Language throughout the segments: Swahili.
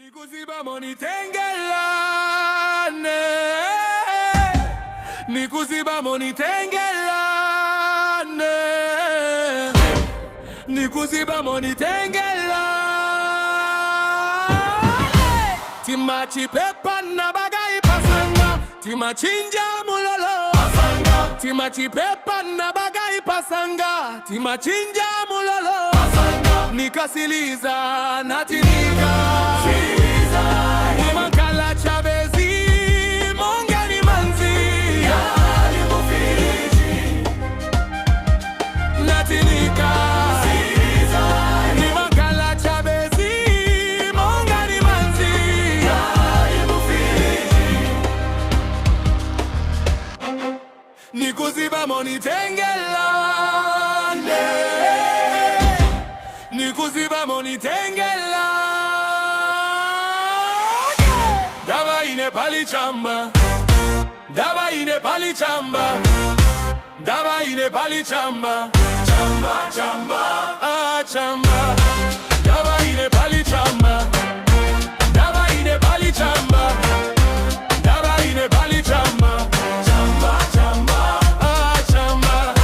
Nikuziba monitengelane, nikuziba monitengelane, nikuziba monitengelane. Timachi pepa na bagai pasanga, timachinja mulolo pasanga. Timachi pepa na bagai pasanga, timachinja mulolo pasanga. Nikasiliza natinika Makala Chavezi Mongani Manzi Yali Mufiriji Natinika Makala Chavezi Mongani Manzi Yali Mufiriji Nikuziba monitengelane, nikuziba monitengelane. Daba ine pali chamba, daba ine pali chamba, daba ine pali chamba, chamba chamba, ah chamba. Daba ine pali chamba, daba ine pali chamba, daba ine pali chamba, chamba chamba, ah chamba.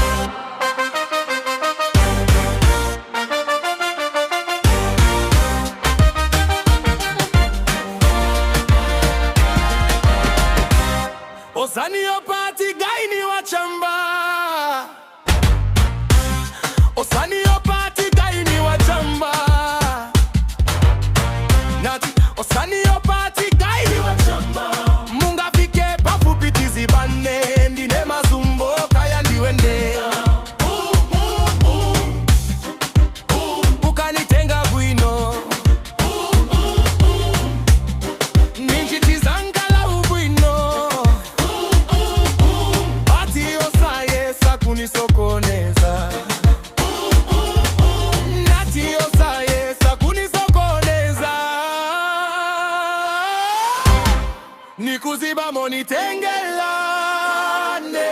Osani opati gaini wa chamba, osani opati gaini wa chamba, nati osani opati gaini wa chamba. Munga fike pafu pitizi bane, ndine mazumbo kaya ndiwende. Ukanitenga bwino, ninjitizangala ubwino. Kunisokoneza nati osayesa kunisokoneza. Nikuziba monitengelane,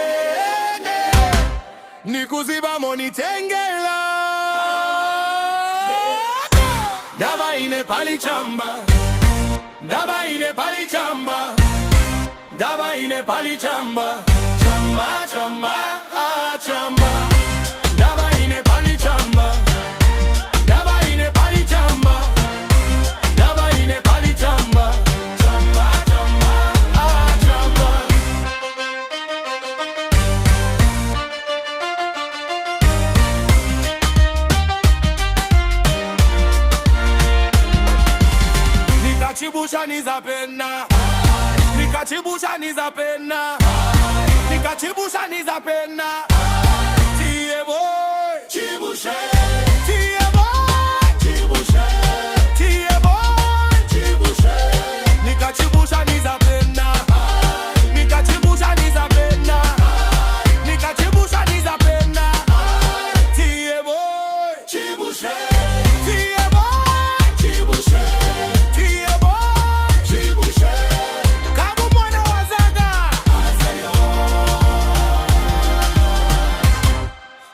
nikuziba monitengelane. Daba ine pali chamba, daba ine pali chamba, daba ine pali chamba, chamba chamba, ah chamba. Daba ine pali chamba, daba ine pali chamba, daba ine pali chamba, chamba chamba, ah chamba. Nikachibusha nizapena, nikachibusha nizapena, nikachibusha nizapena. Tie boy chibushe, tie boy chibushe, tie boy chibushe. Nikachibusha nizapena, nikachibusha nizapena, nikachibusha nizapena. Tie boy chibushe, tie boy chibushe, tie boy chibushe. Kabu mwana wazaga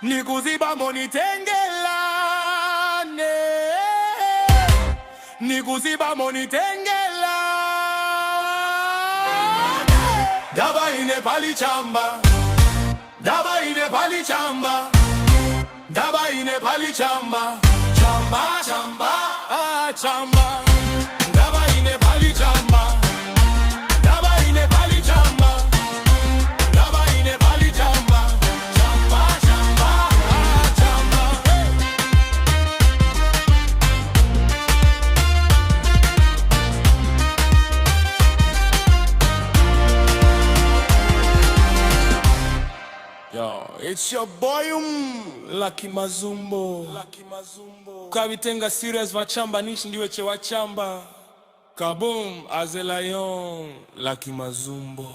nikuziba monitengelane, nikuziba monitengelane. Daba ine pali chamba, daba ine pali chamba, daba ine pali chamba, chamba chamba, ah chamba. Daba ine pali chamba, daba ine pali chamba, daba ine pali chamba, chamba chamba, ah chamba. Yo, it's your boy Lucky Mazumbo. Lucky Mazumbo. Kabitenga serious vachamba nishi ndiwe che wachamba. Kaboom as a lion. Lucky Mazumbo.